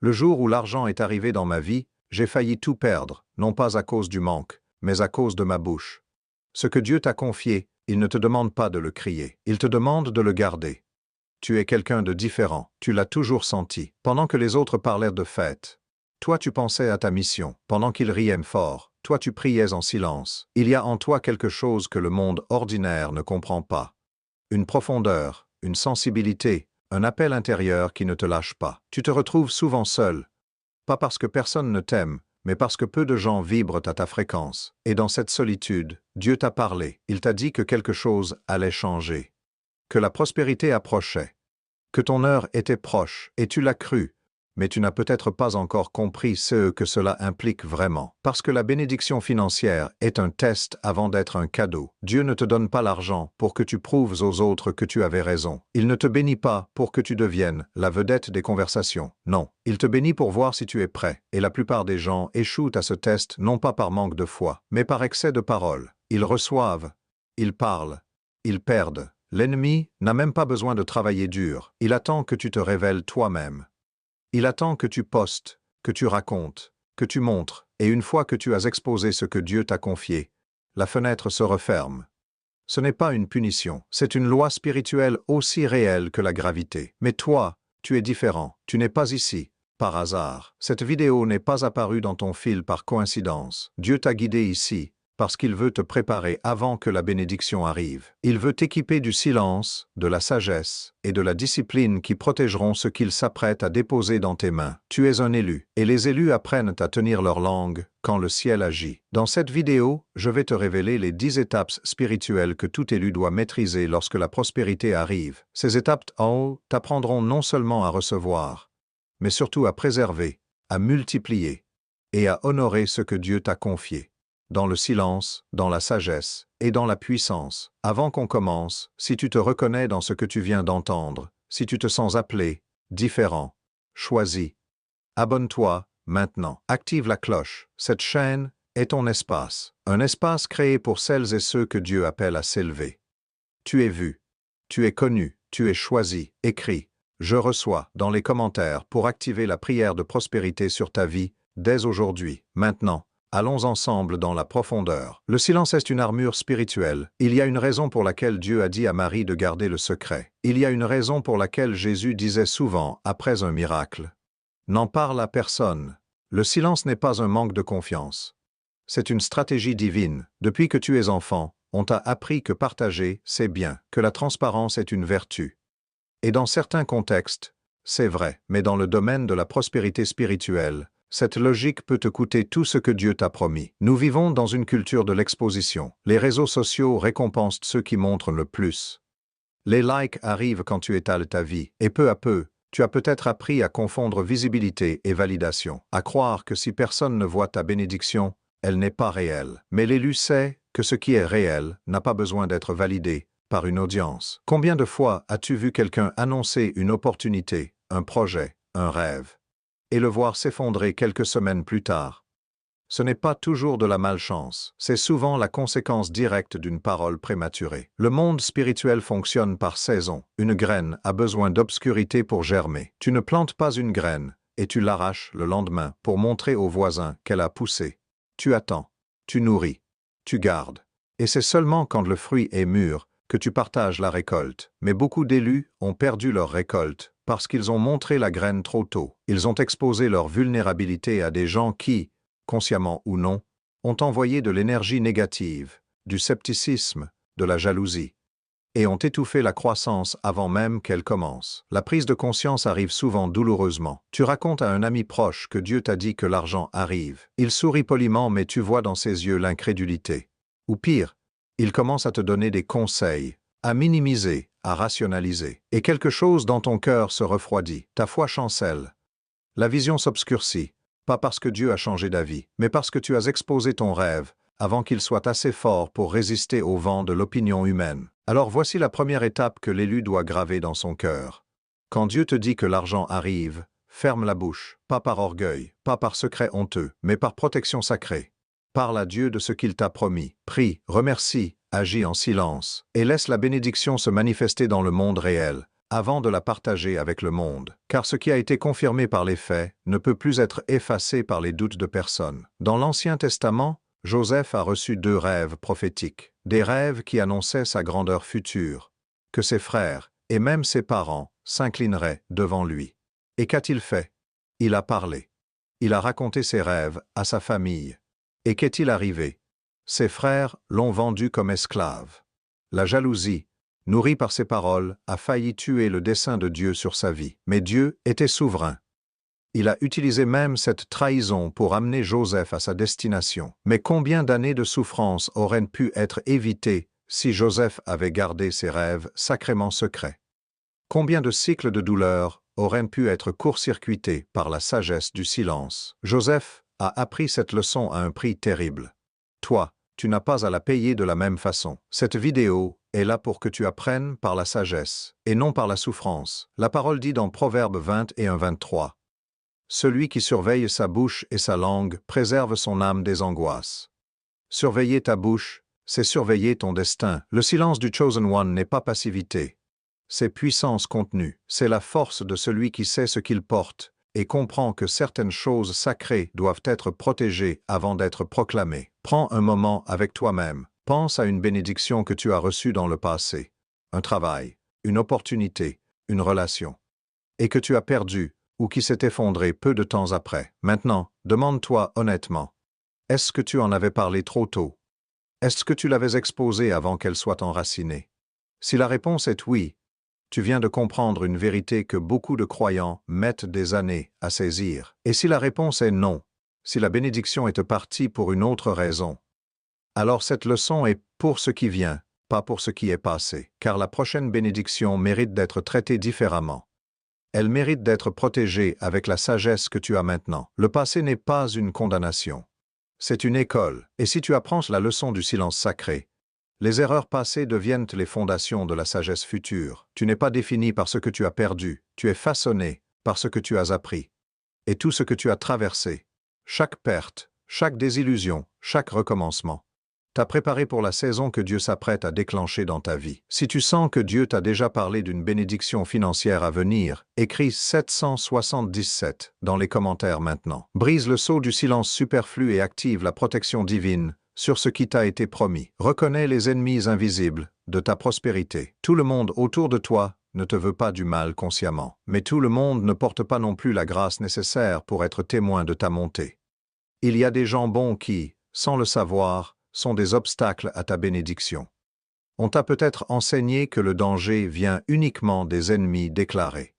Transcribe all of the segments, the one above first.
Le jour où l'argent est arrivé dans ma vie, j'ai failli tout perdre, non pas à cause du manque, mais à cause de ma bouche. Ce que Dieu t'a confié, il ne te demande pas de le crier, il te demande de le garder. Tu es quelqu'un de différent, tu l'as toujours senti, pendant que les autres parlaient de fête. Toi tu pensais à ta mission, pendant qu'ils riaient fort, toi tu priais en silence. Il y a en toi quelque chose que le monde ordinaire ne comprend pas. Une profondeur, une sensibilité, un appel intérieur qui ne te lâche pas. Tu te retrouves souvent seul, pas parce que personne ne t'aime, mais parce que peu de gens vibrent à ta fréquence. Et dans cette solitude, Dieu t'a parlé, il t'a dit que quelque chose allait changer, que la prospérité approchait, que ton heure était proche, et tu l'as cru, mais tu n'as peut-être pas encore compris ce que cela implique vraiment. Parce que la bénédiction financière est un test avant d'être un cadeau. Dieu ne te donne pas l'argent pour que tu prouves aux autres que tu avais raison. Il ne te bénit pas pour que tu deviennes la vedette des conversations. Non, il te bénit pour voir si tu es prêt. Et la plupart des gens échouent à ce test non pas par manque de foi, mais par excès de parole. Ils reçoivent, ils parlent, ils perdent. L'ennemi n'a même pas besoin de travailler dur. Il attend que tu te révèles toi-même. Il attend que tu postes, que tu racontes, que tu montres, et une fois que tu as exposé ce que Dieu t'a confié, la fenêtre se referme. Ce n'est pas une punition, c'est une loi spirituelle aussi réelle que la gravité. Mais toi, tu es différent, tu n'es pas ici, par hasard. Cette vidéo n'est pas apparue dans ton fil par coïncidence. Dieu t'a guidé ici, parce qu'il veut te préparer avant que la bénédiction arrive. Il veut t'équiper du silence, de la sagesse et de la discipline qui protégeront ce qu'il s'apprête à déposer dans tes mains. Tu es un élu, et les élus apprennent à tenir leur langue quand le ciel agit. Dans cette vidéo, je vais te révéler les 10 étapes spirituelles que tout élu doit maîtriser lorsque la prospérité arrive. Ces étapes t'apprendront non seulement à recevoir, mais surtout à préserver, à multiplier et à honorer ce que Dieu t'a confié. Dans le silence, dans la sagesse et dans la puissance. Avant qu'on commence, si tu te reconnais dans ce que tu viens d'entendre, si tu te sens appelé, différent, choisi, abonne-toi maintenant. Active la cloche. Cette chaîne est ton espace. Un espace créé pour celles et ceux que Dieu appelle à s'élever. Tu es vu, tu es connu, tu es choisi. Écris « Je reçois » dans les commentaires pour activer la prière de prospérité sur ta vie dès aujourd'hui. Maintenant, allons ensemble dans la profondeur. Le silence est une armure spirituelle. Il y a une raison pour laquelle Dieu a dit à Marie de garder le secret. Il y a une raison pour laquelle Jésus disait souvent, après un miracle, « N'en parle à personne ». Le silence n'est pas un manque de confiance. C'est une stratégie divine. Depuis que tu es enfant, on t'a appris que partager, c'est bien, que la transparence est une vertu. Et dans certains contextes, c'est vrai, mais dans le domaine de la prospérité spirituelle, cette logique peut te coûter tout ce que Dieu t'a promis. Nous vivons dans une culture de l'exposition. Les réseaux sociaux récompensent ceux qui montrent le plus. Les likes arrivent quand tu étales ta vie, et peu à peu, tu as peut-être appris à confondre visibilité et validation, à croire que si personne ne voit ta bénédiction, elle n'est pas réelle. Mais l'élu sait que ce qui est réel n'a pas besoin d'être validé par une audience. Combien de fois as-tu vu quelqu'un annoncer une opportunité, un projet, un rêve, et le voir s'effondrer quelques semaines plus tard? Ce n'est pas toujours de la malchance, c'est souvent la conséquence directe d'une parole prématurée. Le monde spirituel fonctionne par saison. Une graine a besoin d'obscurité pour germer. Tu ne plantes pas une graine, et tu l'arraches le lendemain pour montrer aux voisins qu'elle a poussé. Tu attends, tu nourris, tu gardes. Et c'est seulement quand le fruit est mûr que tu partages la récolte. Mais beaucoup d'élus ont perdu leur récolte parce qu'ils ont montré la graine trop tôt. Ils ont exposé leur vulnérabilité à des gens qui, consciemment ou non, ont envoyé de l'énergie négative, du scepticisme, de la jalousie, et ont étouffé la croissance avant même qu'elle commence. La prise de conscience arrive souvent douloureusement. Tu racontes à un ami proche que Dieu t'a dit que l'argent arrive. Il sourit poliment, mais tu vois dans ses yeux l'incrédulité. Ou pire, il commence à te donner des conseils, à minimiser, à rationaliser. Et quelque chose dans ton cœur se refroidit. Ta foi chancelle. La vision s'obscurcit. Pas parce que Dieu a changé d'avis, mais parce que tu as exposé ton rêve avant qu'il soit assez fort pour résister au vent de l'opinion humaine. Alors voici la première étape que l'élu doit graver dans son cœur. Quand Dieu te dit que l'argent arrive, ferme la bouche, pas par orgueil, pas par secret honteux, mais par protection sacrée. Parle à Dieu de ce qu'il t'a promis, prie, remercie, agis en silence, et laisse la bénédiction se manifester dans le monde réel, avant de la partager avec le monde. Car ce qui a été confirmé par les faits ne peut plus être effacé par les doutes de personne. Dans l'Ancien Testament, Joseph a reçu 2 rêves prophétiques, des rêves qui annonçaient sa grandeur future, que ses frères, et même ses parents, s'inclineraient devant lui. Et qu'a-t-il fait? Il a parlé. Il a raconté ses rêves à sa famille. Et qu'est-il arrivé? Ses frères l'ont vendu comme esclave. La jalousie, nourrie par ses paroles, a failli tuer le dessein de Dieu sur sa vie. Mais Dieu était souverain. Il a utilisé même cette trahison pour amener Joseph à sa destination. Mais combien d'années de souffrance auraient pu être évitées si Joseph avait gardé ses rêves sacrément secrets? Combien de cycles de douleur auraient pu être court-circuités par la sagesse du silence? Joseph a appris cette leçon à un prix terrible. Toi, tu n'as pas à la payer de la même façon. Cette vidéo est là pour que tu apprennes par la sagesse, et non par la souffrance. La parole dit dans Proverbe 21-23. Celui qui surveille sa bouche et sa langue préserve son âme des angoisses. Surveiller ta bouche, c'est surveiller ton destin. Le silence du Chosen One n'est pas passivité. C'est puissance contenue. C'est la force de celui qui sait ce qu'il porte et comprend que certaines choses sacrées doivent être protégées avant d'être proclamées. Prends un moment avec toi-même. Pense à une bénédiction que tu as reçue dans le passé, un travail, une opportunité, une relation, et que tu as perdu ou qui s'est effondré peu de temps après. Maintenant, demande-toi honnêtement, est-ce que tu en avais parlé trop tôt? Est-ce que tu l'avais exposée avant qu'elle soit enracinée? Si la réponse est oui, tu viens de comprendre une vérité que beaucoup de croyants mettent des années à saisir. Et si la réponse est non, si la bénédiction est partie pour une autre raison, alors cette leçon est pour ce qui vient, pas pour ce qui est passé, car la prochaine bénédiction mérite d'être traitée différemment. Elle mérite d'être protégée avec la sagesse que tu as maintenant. Le passé n'est pas une condamnation. C'est une école, et si tu apprends la leçon du silence sacré, les erreurs passées deviennent les fondations de la sagesse future. Tu n'es pas défini par ce que tu as perdu, tu es façonné par ce que tu as appris. Et tout ce que tu as traversé, chaque perte, chaque désillusion, chaque recommencement, t'a préparé pour la saison que Dieu s'apprête à déclencher dans ta vie. Si tu sens que Dieu t'a déjà parlé d'une bénédiction financière à venir, écris 777 dans les commentaires maintenant. Brise le sceau du silence superflu et active la protection divine sur ce qui t'a été promis. Reconnais les ennemis invisibles de ta prospérité. Tout le monde autour de toi ne te veut pas du mal consciemment, mais tout le monde ne porte pas non plus la grâce nécessaire pour être témoin de ta montée. Il y a des gens bons qui, sans le savoir, sont des obstacles à ta bénédiction. On t'a peut-être enseigné que le danger vient uniquement des ennemis déclarés.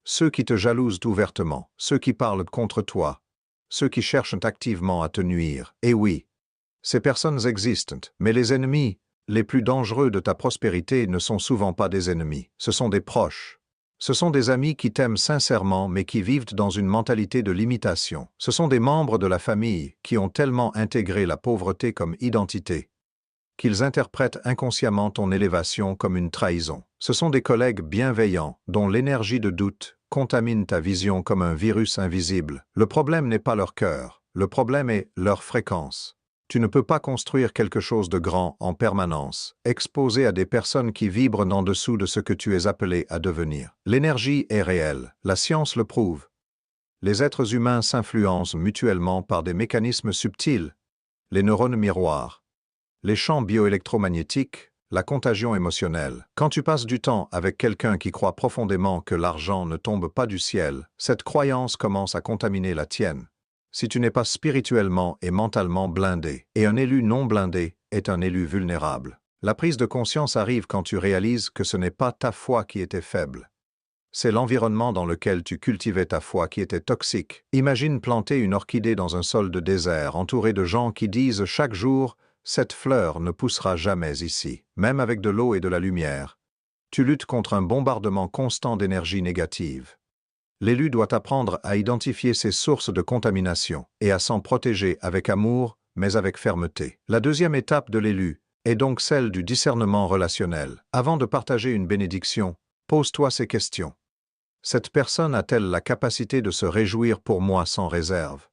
Ceux qui te jalousent ouvertement, ceux qui parlent contre toi, ceux qui cherchent activement à te nuire. Et oui, ces personnes existent, mais les ennemis les plus dangereux de ta prospérité ne sont souvent pas des ennemis, ce sont des proches. Ce sont des amis qui t'aiment sincèrement mais qui vivent dans une mentalité de limitation. Ce sont des membres de la famille qui ont tellement intégré la pauvreté comme identité qu'ils interprètent inconsciemment ton élévation comme une trahison. Ce sont des collègues bienveillants dont l'énergie de doute contamine ta vision comme un virus invisible. Le problème n'est pas leur cœur, le problème est leur fréquence. Tu ne peux pas construire quelque chose de grand en permanence, exposé à des personnes qui vibrent en dessous de ce que tu es appelé à devenir. L'énergie est réelle, la science le prouve. Les êtres humains s'influencent mutuellement par des mécanismes subtils, les neurones miroirs, les champs bioélectromagnétiques, la contagion émotionnelle. Quand tu passes du temps avec quelqu'un qui croit profondément que l'argent ne tombe pas du ciel, cette croyance commence à contaminer la tienne. Si tu n'es pas spirituellement et mentalement blindé, et un élu non blindé est un élu vulnérable. La prise de conscience arrive quand tu réalises que ce n'est pas ta foi qui était faible. C'est l'environnement dans lequel tu cultivais ta foi qui était toxique. Imagine planter une orchidée dans un sol de désert entouré de gens qui disent chaque jour « Cette fleur ne poussera jamais ici », même avec de l'eau et de la lumière. Tu luttes contre un bombardement constant d'énergie négative. L'élu doit apprendre à identifier ses sources de contamination et à s'en protéger avec amour, mais avec fermeté. La deuxième étape de l'élu est donc celle du discernement relationnel. Avant de partager une bénédiction, pose-toi ces questions. Cette personne a-t-elle la capacité de se réjouir pour moi sans réserve?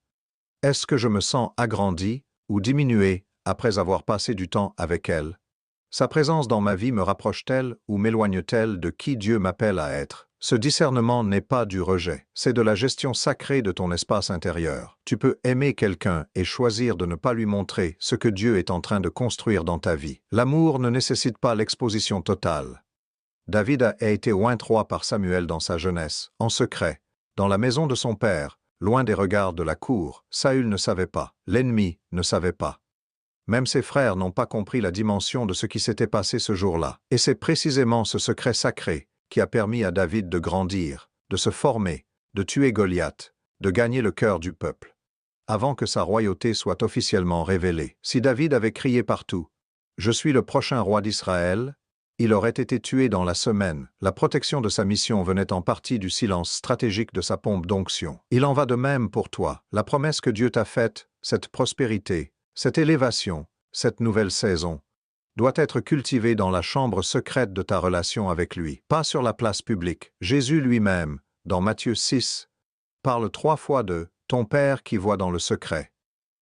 Est-ce que je me sens agrandi ou diminué après avoir passé du temps avec elle? Sa présence dans ma vie me rapproche-t-elle ou m'éloigne-t-elle de qui Dieu m'appelle à être? Ce discernement n'est pas du rejet, c'est de la gestion sacrée de ton espace intérieur. Tu peux aimer quelqu'un et choisir de ne pas lui montrer ce que Dieu est en train de construire dans ta vie. L'amour ne nécessite pas l'exposition totale. David a été oint roi par Samuel dans sa jeunesse, en secret, dans la maison de son père, loin des regards de la cour. Saül ne savait pas, l'ennemi ne savait pas. Même ses frères n'ont pas compris la dimension de ce qui s'était passé ce jour-là. Et c'est précisément ce secret sacré qui a permis à David de grandir, de se former, de tuer Goliath, de gagner le cœur du peuple, avant que sa royauté soit officiellement révélée. Si David avait crié partout « Je suis le prochain roi d'Israël », il aurait été tué dans la semaine. La protection de sa mission venait en partie du silence stratégique de sa pompe d'onction. Il en va de même pour toi. La promesse que Dieu t'a faite, cette prospérité, cette élévation, cette nouvelle saison, doit être cultivée dans la chambre secrète de ta relation avec lui, pas sur la place publique. Jésus lui-même, dans Matthieu 6, parle 3 fois de « ton Père qui voit dans le secret »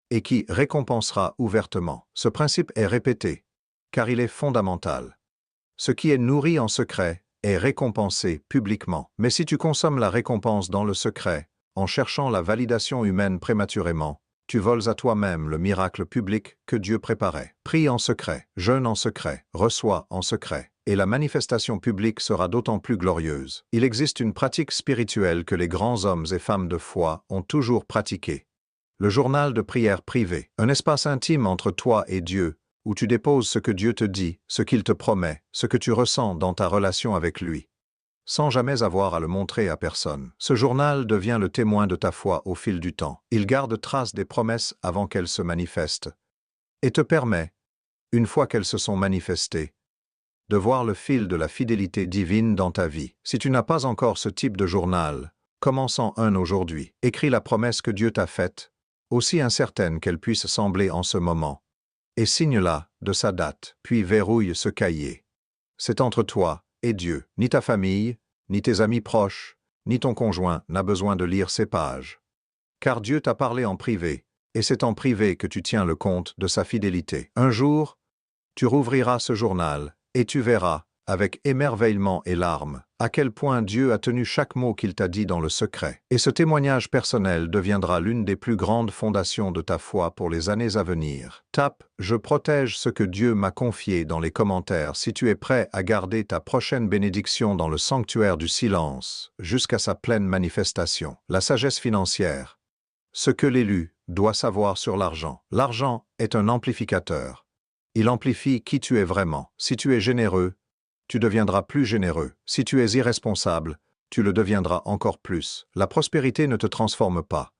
et qui récompensera ouvertement. Ce principe est répété, car il est fondamental. Ce qui est nourri en secret est récompensé publiquement. Mais si tu consommes la récompense dans le secret, en cherchant la validation humaine prématurément, tu voles à toi-même le miracle public que Dieu préparait. Prie en secret, jeûne en secret, reçois en secret, et la manifestation publique sera d'autant plus glorieuse. Il existe une pratique spirituelle que les grands hommes et femmes de foi ont toujours pratiquée. Le journal de prière privé, un espace intime entre toi et Dieu, où tu déposes ce que Dieu te dit, ce qu'il te promet, ce que tu ressens dans ta relation avec lui, sans jamais avoir à le montrer à personne. Ce journal devient le témoin de ta foi au fil du temps. Il garde trace des promesses avant qu'elles se manifestent, et te permet, une fois qu'elles se sont manifestées, de voir le fil de la fidélité divine dans ta vie. Si tu n'as pas encore ce type de journal, commence-en un aujourd'hui. Écris la promesse que Dieu t'a faite, aussi incertaine qu'elle puisse sembler en ce moment, et signe-la de sa date, puis verrouille ce cahier. C'est entre toi et Dieu. Ni ta famille, ni tes amis proches, ni ton conjoint n'a besoin de lire ces pages. Car Dieu t'a parlé en privé, et c'est en privé que tu tiens le compte de sa fidélité. Un jour, tu rouvriras ce journal, et tu verras, avec émerveillement et larmes, à quel point Dieu a tenu chaque mot qu'il t'a dit dans le secret. Et ce témoignage personnel deviendra l'une des plus grandes fondations de ta foi pour les années à venir. Tape « Je protège ce que Dieu m'a confié » dans les commentaires si tu es prêt à garder ta prochaine bénédiction dans le sanctuaire du silence, jusqu'à sa pleine manifestation. La sagesse financière. Ce que l'élu doit savoir sur l'argent. L'argent est un amplificateur. Il amplifie qui tu es vraiment. Si tu es généreux, tu deviendras plus généreux. Si tu es irresponsable, tu le deviendras encore plus. La prospérité ne te transforme pas,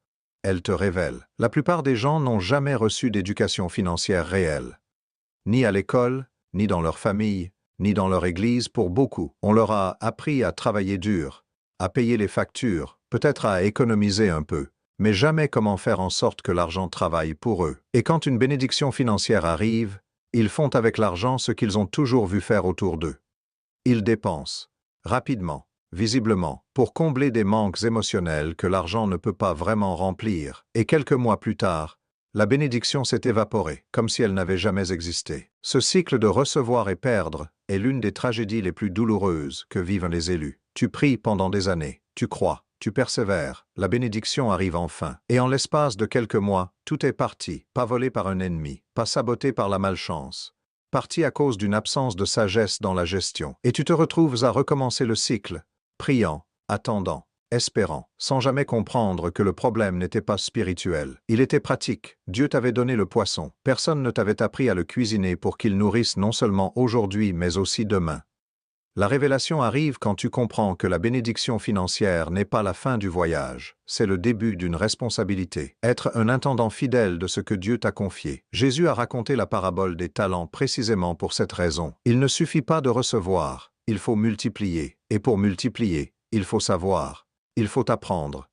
elle te révèle. La plupart des gens n'ont jamais reçu d'éducation financière réelle. Ni à l'école, ni dans leur famille, ni dans leur église. Pour beaucoup, on leur a appris à travailler dur, à payer les factures, peut-être à économiser un peu, mais jamais comment faire en sorte que l'argent travaille pour eux. Et quand une bénédiction financière arrive, ils font avec l'argent ce qu'ils ont toujours vu faire autour d'eux. Ils dépensent, rapidement, visiblement, pour combler des manques émotionnels que l'argent ne peut pas vraiment remplir. Et quelques mois plus tard, la bénédiction s'est évaporée, comme si elle n'avait jamais existé. Ce cycle de recevoir et perdre est l'une des tragédies les plus douloureuses que vivent les élus. Tu pries pendant des années, tu crois, tu persévères, la bénédiction arrive enfin. Et en l'espace de quelques mois, tout est parti, pas volé par un ennemi, pas saboté par la malchance, parti à cause d'une absence de sagesse dans la gestion. Et tu te retrouves à recommencer le cycle, priant, attendant, espérant, sans jamais comprendre que le problème n'était pas spirituel. Il était pratique. Dieu t'avait donné le poisson. Personne ne t'avait appris à le cuisiner pour qu'il nourrisse non seulement aujourd'hui mais aussi demain. La révélation arrive quand tu comprends que la bénédiction financière n'est pas la fin du voyage, c'est le début d'une responsabilité. Être un intendant fidèle de ce que Dieu t'a confié. Jésus a raconté la parabole des talents précisément pour cette raison. Il ne suffit pas de recevoir, il faut multiplier. Et pour multiplier, il faut savoir, il faut apprendre.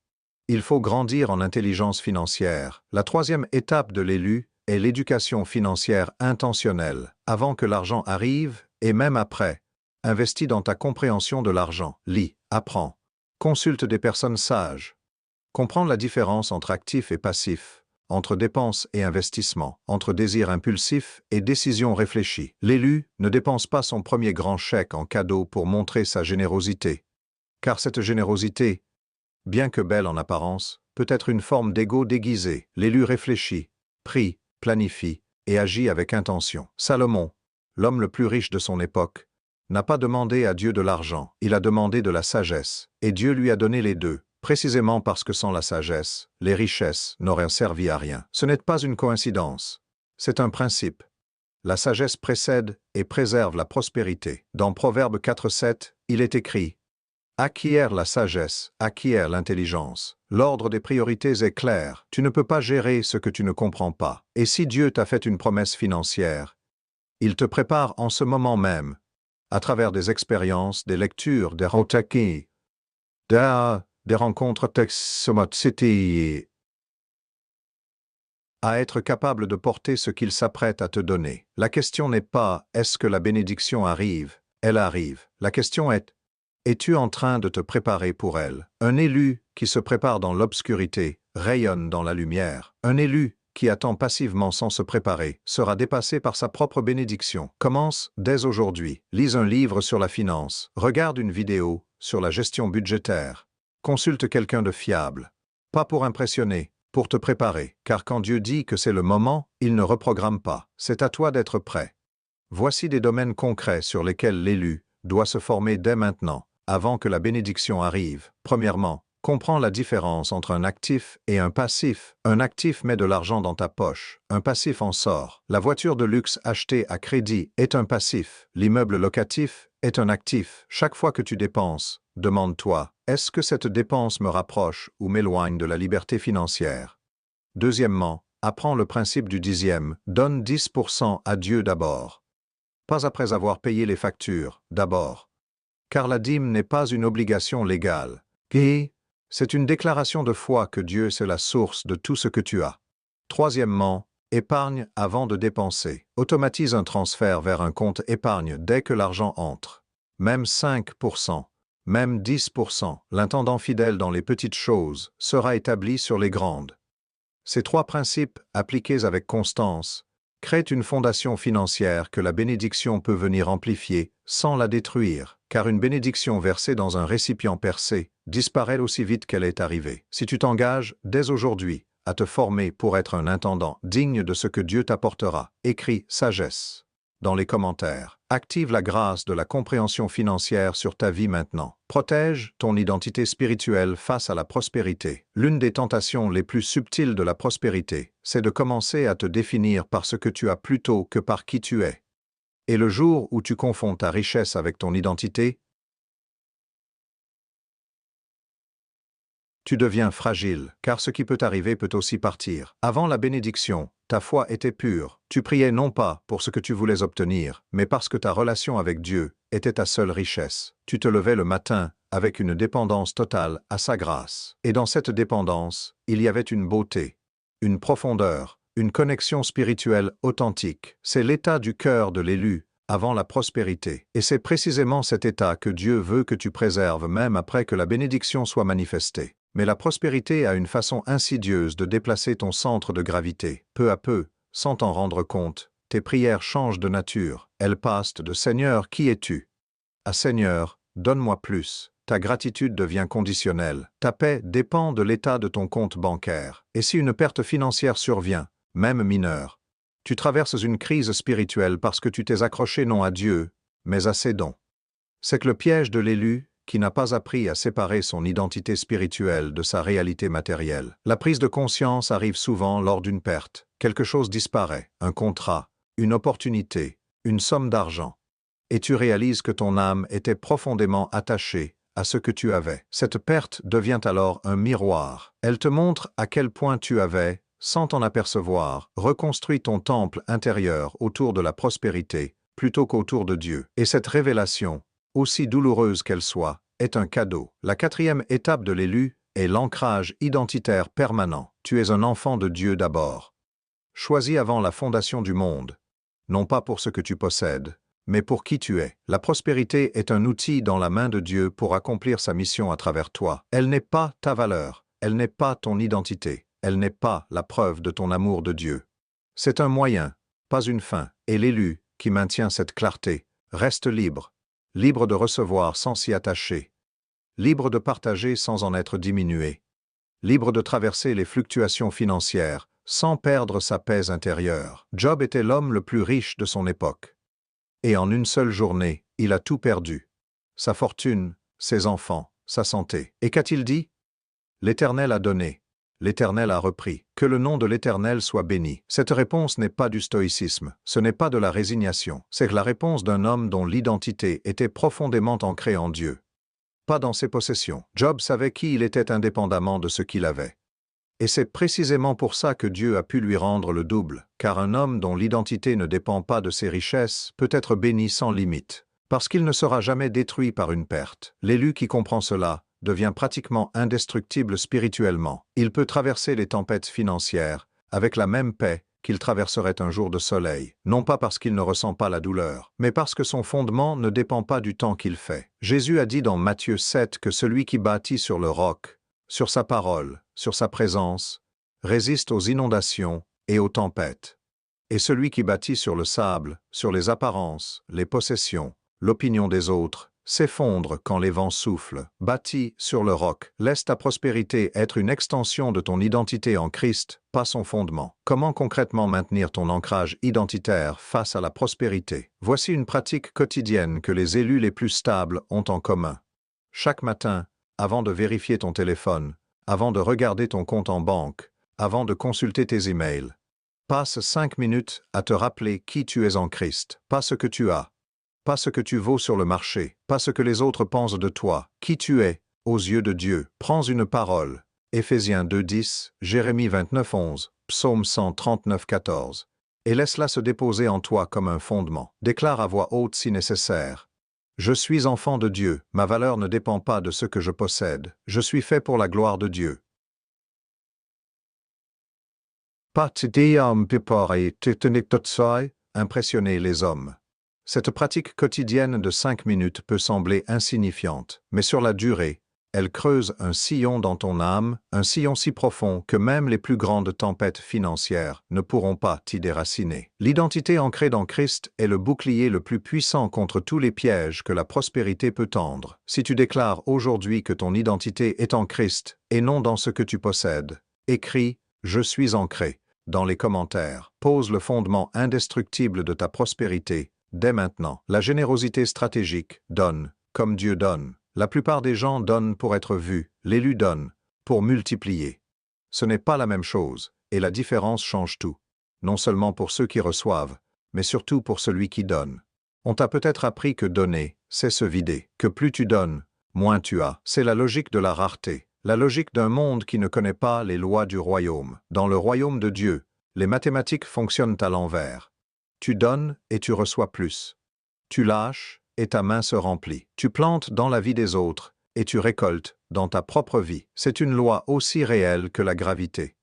Il faut grandir en intelligence financière. La troisième étape de l'élu est l'éducation financière intentionnelle. Avant que l'argent arrive, et même après, investis dans ta compréhension de l'argent. Lis, apprends, consulte des personnes sages. Comprends la différence entre actif et passif. entre dépenses et investissements, entre désirs impulsifs et décisions réfléchies. L'élu ne dépense pas son premier grand chèque en cadeau pour montrer sa générosité. Car cette générosité, bien que belle en apparence, peut être une forme d'ego déguisé. L'élu réfléchit, prie, planifie et agit avec intention. Salomon, l'homme le plus riche de son époque, n'a pas demandé à Dieu de l'argent, il a demandé de la sagesse, et Dieu lui a donné les deux, précisément parce que sans la sagesse, les richesses n'auraient servi à rien. Ce n'est pas une coïncidence, c'est un principe. La sagesse précède et préserve la prospérité. Dans Proverbe 4:7, il est écrit « Acquiert la sagesse, acquiert l'intelligence ». L'ordre des priorités est clair, tu ne peux pas gérer ce que tu ne comprends pas. Et si Dieu t'a fait une promesse financière, il te prépare en ce moment même, à travers des expériences, des lectures, des rotaki, des rencontres City, à être capable de porter ce qu'il s'apprête à te donner. La question n'est pas « est-ce que la bénédiction arrive ?» Elle arrive. La question est « es-tu en train de te préparer pour elle ?» Un élu qui se prépare dans l'obscurité rayonne dans la lumière. Un élu qui attend passivement sans se préparer sera dépassé par sa propre bénédiction. Commence dès aujourd'hui. Lis un livre sur la finance. Regarde une vidéo sur la gestion budgétaire. Consulte quelqu'un de fiable. Pas pour impressionner, pour te préparer. Car quand Dieu dit que c'est le moment, il ne reprogramme pas. C'est à toi d'être prêt. Voici des domaines concrets sur lesquels l'élu doit se former dès maintenant, avant que la bénédiction arrive. Premièrement, comprends la différence entre un actif et un passif. Un actif met de l'argent dans ta poche, un passif en sort. La voiture de luxe achetée à crédit est un passif. L'immeuble locatif est un actif. Chaque fois que tu dépenses, demande-toi, est-ce que cette dépense me rapproche ou m'éloigne de la liberté financière? Deuxièmement, apprends le principe du dixième. Donne 10% à Dieu d'abord. Pas après avoir payé les factures, d'abord. Car la dîme n'est pas une obligation légale. C'est une déclaration de foi que Dieu c'est la source de tout ce que tu as. Troisièmement, épargne avant de dépenser. Automatise un transfert vers un compte épargne dès que l'argent entre. Même 5%, même 10%, l'intendant fidèle dans les petites choses sera établi sur les grandes. Ces trois principes, appliqués avec constance, créent une fondation financière que la bénédiction peut venir amplifier sans la détruire, car une bénédiction versée dans un récipient percé disparaît aussi vite qu'elle est arrivée. Si tu t'engages dès aujourd'hui à te former pour être un intendant digne de ce que Dieu t'apportera, écris « sagesse » dans les commentaires. Active la grâce de la compréhension financière sur ta vie maintenant. Protège ton identité spirituelle face à la prospérité. L'une des tentations les plus subtiles de la prospérité, c'est de commencer à te définir par ce que tu as plutôt que par qui tu es. Et le jour où tu confonds ta richesse avec ton identité, tu deviens fragile, car ce qui peut arriver peut aussi partir. Avant la bénédiction, ta foi était pure. Tu priais non pas pour ce que tu voulais obtenir, mais parce que ta relation avec Dieu était ta seule richesse. Tu te levais le matin avec une dépendance totale à sa grâce. Et dans cette dépendance, il y avait une beauté, une profondeur, une connexion spirituelle authentique. C'est l'état du cœur de l'élu avant la prospérité. Et c'est précisément cet état que Dieu veut que tu préserves même après que la bénédiction soit manifestée. Mais la prospérité a une façon insidieuse de déplacer ton centre de gravité. Peu à peu, sans t'en rendre compte, tes prières changent de nature. Elles passent de « Seigneur, qui es-tu » à « Seigneur, donne-moi plus ». Ta gratitude devient conditionnelle. Ta paix dépend de l'état de ton compte bancaire. Et si une perte financière survient, même mineure, tu traverses une crise spirituelle parce que tu t'es accroché non à Dieu, mais à ses dons. C'est que le piège de l'élu, qui n'a pas appris à séparer son identité spirituelle de sa réalité matérielle. La prise de conscience arrive souvent lors d'une perte. Quelque chose disparaît, un contrat, une opportunité, une somme d'argent. Et tu réalises que ton âme était profondément attachée à ce que tu avais. Cette perte devient alors un miroir. Elle te montre à quel point tu avais, sans t'en apercevoir, reconstruit ton temple intérieur autour de la prospérité, plutôt qu'autour de Dieu. Et cette révélation, aussi douloureuse qu'elle soit, est un cadeau. La quatrième étape de l'élu est l'ancrage identitaire permanent. Tu es un enfant de Dieu d'abord. Choisi avant la fondation du monde, non pas pour ce que tu possèdes, mais pour qui tu es. La prospérité est un outil dans la main de Dieu pour accomplir sa mission à travers toi. Elle n'est pas ta valeur, elle n'est pas ton identité, elle n'est pas la preuve de ton amour de Dieu. C'est un moyen, pas une fin, et l'élu, qui maintient cette clarté, reste libre, libre de recevoir sans s'y attacher, libre de partager sans en être diminué, libre de traverser les fluctuations financières, sans perdre sa paix intérieure. Job était l'homme le plus riche de son époque. Et en une seule journée, il a tout perdu. Sa fortune, ses enfants, sa santé. Et qu'a-t-il dit? L'Éternel a donné. L'Éternel a repris. Que le nom de l'Éternel soit béni. Cette réponse n'est pas du stoïcisme, ce n'est pas de la résignation, c'est la réponse d'un homme dont l'identité était profondément ancrée en Dieu. Pas dans ses possessions. Job savait qui il était indépendamment de ce qu'il avait. Et c'est précisément pour ça que Dieu a pu lui rendre le double, car un homme dont l'identité ne dépend pas de ses richesses peut être béni sans limite, parce qu'il ne sera jamais détruit par une perte. L'élu qui comprend cela devient pratiquement indestructible spirituellement. Il peut traverser les tempêtes financières avec la même paix qu'il traverserait un jour de soleil, non pas parce qu'il ne ressent pas la douleur, mais parce que son fondement ne dépend pas du temps qu'il fait. Jésus a dit dans Matthieu 7 que celui qui bâtit sur le roc, sur sa parole, sur sa présence, résiste aux inondations et aux tempêtes. Et celui qui bâtit sur le sable, sur les apparences, les possessions, l'opinion des autres, s'effondre quand les vents soufflent. Bâti sur le roc, laisse ta prospérité être une extension de ton identité en Christ, pas son fondement. Comment concrètement maintenir ton ancrage identitaire face à la prospérité? Voici une pratique quotidienne que les élus les plus stables ont en commun. Chaque matin, avant de vérifier ton téléphone, avant de regarder ton compte en banque, avant de consulter tes emails, passe 5 minutes à te rappeler qui tu es en Christ, pas ce que tu as, pas ce que tu vaux sur le marché, pas ce que les autres pensent de toi, qui tu es, aux yeux de Dieu. Prends une parole, Éphésiens 2:10, Jérémie 29:11, Psaume 139:14, et laisse-la se déposer en toi comme un fondement. Déclare à voix haute si nécessaire. Je suis enfant de Dieu, ma valeur ne dépend pas de ce que je possède, je suis fait pour la gloire de Dieu. Impressionner les hommes. Cette pratique quotidienne de 5 minutes peut sembler insignifiante, mais sur la durée, elle creuse un sillon dans ton âme, un sillon si profond que même les plus grandes tempêtes financières ne pourront pas t'y déraciner. L'identité ancrée dans Christ est le bouclier le plus puissant contre tous les pièges que la prospérité peut tendre. Si tu déclares aujourd'hui que ton identité est en Christ et non dans ce que tu possèdes, écris « Je suis ancré » dans les commentaires. Pose le fondement indestructible de ta prospérité. Dès maintenant, la générosité stratégique donne, comme Dieu donne. La plupart des gens donnent pour être vus, l'élu donne, pour multiplier. Ce n'est pas la même chose, et la différence change tout. Non seulement pour ceux qui reçoivent, mais surtout pour celui qui donne. On t'a peut-être appris que donner, c'est se vider, que plus tu donnes, moins tu as. C'est la logique de la rareté, la logique d'un monde qui ne connaît pas les lois du royaume. Dans le royaume de Dieu, les mathématiques fonctionnent à l'envers. Tu donnes et tu reçois plus. Tu lâches et ta main se remplit. Tu plantes dans la vie des autres et tu récoltes dans ta propre vie. C'est une loi aussi réelle que la gravité.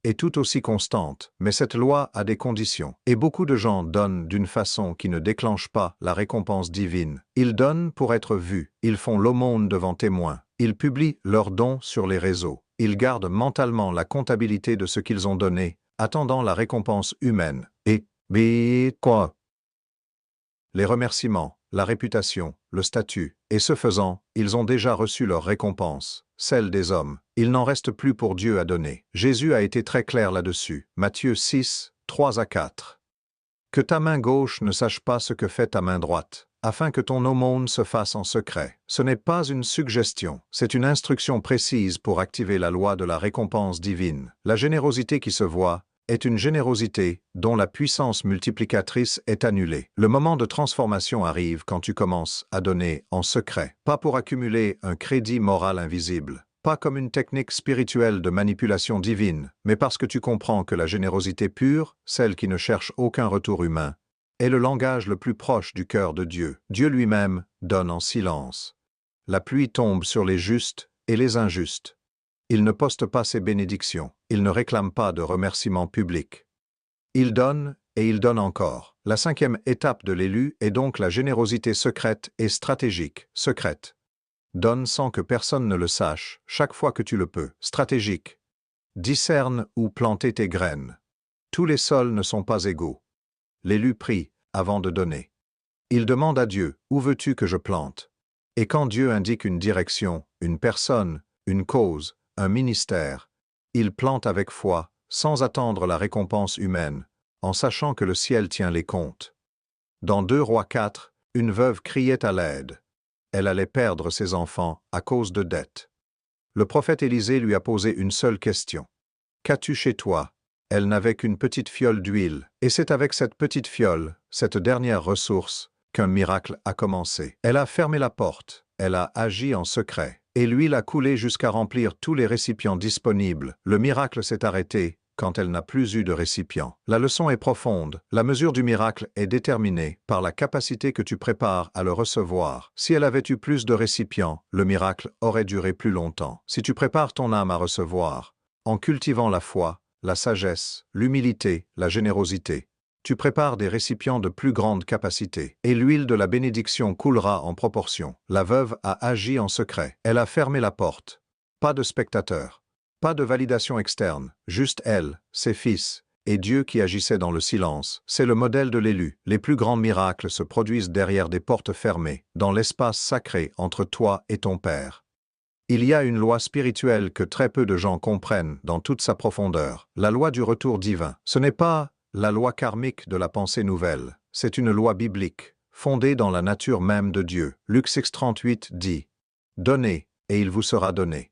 Et tout aussi constante, mais cette loi a des conditions. Et beaucoup de gens donnent d'une façon qui ne déclenche pas la récompense divine. Ils donnent pour être vus. Ils font l'aumône devant témoins. Ils publient leurs dons sur les réseaux. Ils gardent mentalement la comptabilité de ce qu'ils ont donné, attendant la récompense humaine. Et quoi? Les remerciements, la réputation, le statut, et ce faisant, ils ont déjà reçu leur récompense, celle des hommes. Il n'en reste plus pour Dieu à donner. Jésus a été très clair là-dessus. Matthieu 6, 3-4. Que ta main gauche ne sache pas ce que fait ta main droite, afin que ton aumône se fasse en secret. Ce n'est pas une suggestion, c'est une instruction précise pour activer la loi de la récompense divine. La générosité qui se voit est une générosité dont la puissance multiplicatrice est annulée. Le moment de transformation arrive quand tu commences à donner en secret, pas pour accumuler un crédit moral invisible, pas comme une technique spirituelle de manipulation divine, mais parce que tu comprends que la générosité pure, celle qui ne cherche aucun retour humain, est le langage le plus proche du cœur de Dieu. Dieu lui-même donne en silence. La pluie tombe sur les justes et les injustes. Il ne poste pas ses bénédictions, il ne réclame pas de remerciements publics. Il donne et il donne encore. La 5e étape de l'élu est donc la générosité secrète et stratégique. Secrète. Donne sans que personne ne le sache, chaque fois que tu le peux. Stratégique. Discerne où planter tes graines. Tous les sols ne sont pas égaux. L'élu prie avant de donner. Il demande à Dieu, où veux-tu que je plante? Et quand Dieu indique une direction, une personne, une cause, un ministère, il plante avec foi, sans attendre la récompense humaine, en sachant que le ciel tient les comptes. Dans 2 Rois 4, une veuve criait à l'aide. Elle allait perdre ses enfants à cause de dettes. Le prophète Élisée lui a posé une seule question. « Qu'as-tu chez toi ?» Elle n'avait qu'une petite fiole d'huile, et c'est avec cette petite fiole, cette dernière ressource, qu'un miracle a commencé. Elle a fermé la porte, elle a agi en secret, et l'huile a coulé jusqu'à remplir tous les récipients disponibles. Le miracle s'est arrêté quand elle n'a plus eu de récipient. La leçon est profonde, la mesure du miracle est déterminée par la capacité que tu prépares à le recevoir. Si elle avait eu plus de récipients, le miracle aurait duré plus longtemps. Si tu prépares ton âme à recevoir, en cultivant la foi, la sagesse, l'humilité, la générosité, tu prépares des récipients de plus grande capacité, et l'huile de la bénédiction coulera en proportion. La veuve a agi en secret. Elle a fermé la porte. Pas de spectateurs. Pas de validation externe. Juste elle, ses fils, et Dieu qui agissait dans le silence. C'est le modèle de l'élu. Les plus grands miracles se produisent derrière des portes fermées, dans l'espace sacré entre toi et ton Père. Il y a une loi spirituelle que très peu de gens comprennent dans toute sa profondeur. La loi du retour divin. Ce n'est pas la loi karmique de la pensée nouvelle. C'est une loi biblique, fondée dans la nature même de Dieu. Luc 6,38 dit « Donnez, et il vous sera donné.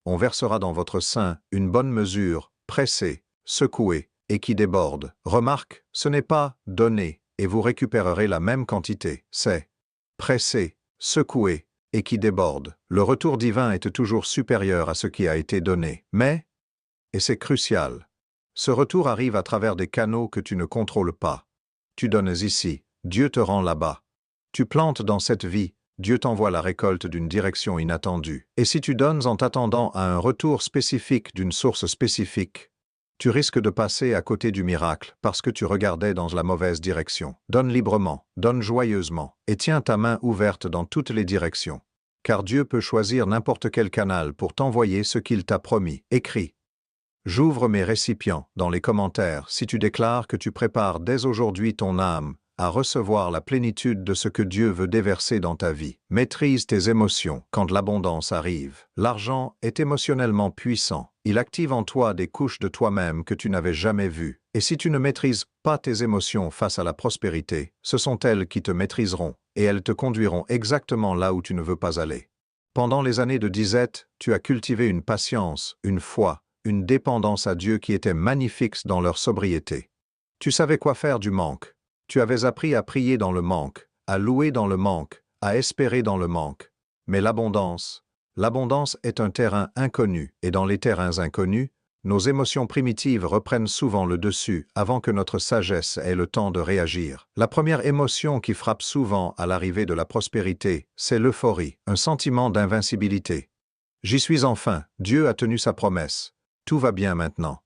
On versera dans votre sein une bonne mesure, pressée, secouée, et qui déborde. » Remarque, ce n'est pas « donner, et vous récupérerez la même quantité », c'est « pressé, secoué, et qui déborde. » Le retour divin est toujours supérieur à ce qui a été donné. Mais, et c'est crucial, ce retour arrive à travers des canaux que tu ne contrôles pas. Tu donnes ici, Dieu te rend là-bas. Tu plantes dans cette vie, Dieu t'envoie la récolte d'une direction inattendue. Et si tu donnes en t'attendant à un retour spécifique d'une source spécifique, tu risques de passer à côté du miracle parce que tu regardais dans la mauvaise direction. Donne librement, donne joyeusement, et tiens ta main ouverte dans toutes les directions. Car Dieu peut choisir n'importe quel canal pour t'envoyer ce qu'il t'a promis. Écris. J'ouvre mes récipients dans les commentaires si tu déclares que tu prépares dès aujourd'hui ton âme à recevoir la plénitude de ce que Dieu veut déverser dans ta vie. Maîtrise tes émotions quand l'abondance arrive. L'argent est émotionnellement puissant. Il active en toi des couches de toi-même que tu n'avais jamais vues. Et si tu ne maîtrises pas tes émotions face à la prospérité, ce sont elles qui te maîtriseront, et elles te conduiront exactement là où tu ne veux pas aller. Pendant les années de disette, tu as cultivé une patience, une foi, une dépendance à Dieu qui était magnifique dans leur sobriété. Tu savais quoi faire du manque. Tu avais appris à prier dans le manque, à louer dans le manque, à espérer dans le manque. Mais l'abondance est un terrain inconnu, et dans les terrains inconnus, nos émotions primitives reprennent souvent le dessus avant que notre sagesse ait le temps de réagir. La première émotion qui frappe souvent à l'arrivée de la prospérité, c'est l'euphorie, un sentiment d'invincibilité. J'y suis enfin, Dieu a tenu sa promesse. Tout va bien maintenant.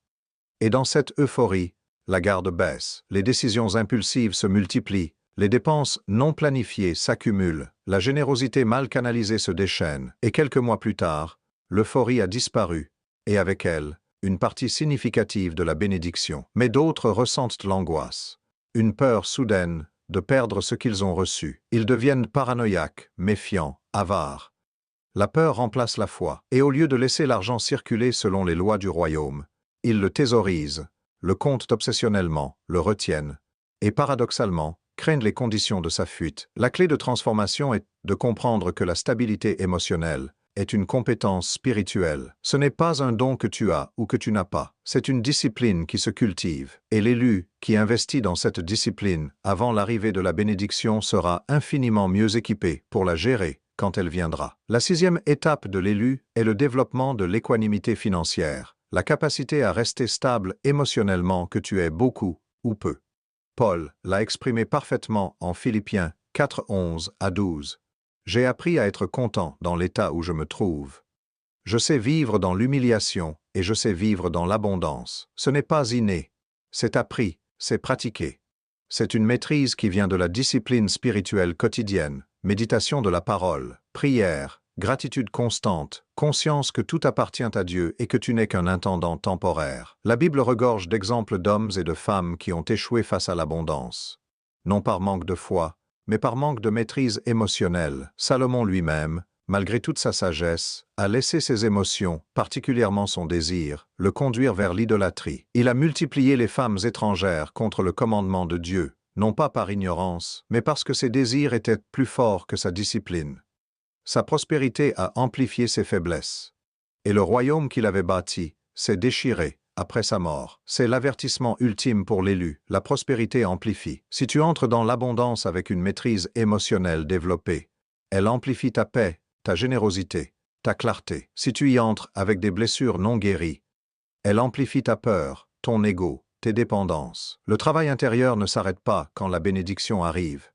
Et dans cette euphorie, la garde baisse, les décisions impulsives se multiplient, les dépenses non planifiées s'accumulent, la générosité mal canalisée se déchaîne, et quelques mois plus tard, l'euphorie a disparu, et avec elle, une partie significative de la bénédiction. Mais d'autres ressentent l'angoisse, une peur soudaine de perdre ce qu'ils ont reçu. Ils deviennent paranoïaques, méfiants, avares. La peur remplace la foi, et au lieu de laisser l'argent circuler selon les lois du royaume, ils le thésaurisent, le comptent obsessionnellement, le retiennent, et paradoxalement, craignent les conditions de sa fuite. La clé de transformation est de comprendre que la stabilité émotionnelle est une compétence spirituelle. Ce n'est pas un don que tu as ou que tu n'as pas, c'est une discipline qui se cultive, et l'élu qui investit dans cette discipline avant l'arrivée de la bénédiction sera infiniment mieux équipé pour la gérer quand elle viendra. La 6e étape de l'élu est le développement de l'équanimité financière, la capacité à rester stable émotionnellement que tu aies beaucoup ou peu. Paul l'a exprimé parfaitement en Philippiens 4, 11 à 12. J'ai appris à être content dans l'état où je me trouve. Je sais vivre dans l'humiliation et je sais vivre dans l'abondance. Ce n'est pas inné, c'est appris, c'est pratiqué. C'est une maîtrise qui vient de la discipline spirituelle quotidienne, méditation de la parole, prière, Gratitude constante, conscience que tout appartient à Dieu et que tu n'es qu'un intendant temporaire. La Bible regorge d'exemples d'hommes et de femmes qui ont échoué face à l'abondance. Non par manque de foi, mais par manque de maîtrise émotionnelle. Salomon lui-même, malgré toute sa sagesse, a laissé ses émotions, particulièrement son désir, le conduire vers l'idolâtrie. Il a multiplié les femmes étrangères contre le commandement de Dieu, non pas par ignorance, mais parce que ses désirs étaient plus forts que sa discipline. Sa prospérité a amplifié ses faiblesses. Et le royaume qu'il avait bâti s'est déchiré après sa mort. C'est l'avertissement ultime pour l'élu, la prospérité amplifie. Si tu entres dans l'abondance avec une maîtrise émotionnelle développée, elle amplifie ta paix, ta générosité, ta clarté. Si tu y entres avec des blessures non guéries, elle amplifie ta peur, ton ego, tes dépendances. Le travail intérieur ne s'arrête pas quand la bénédiction arrive.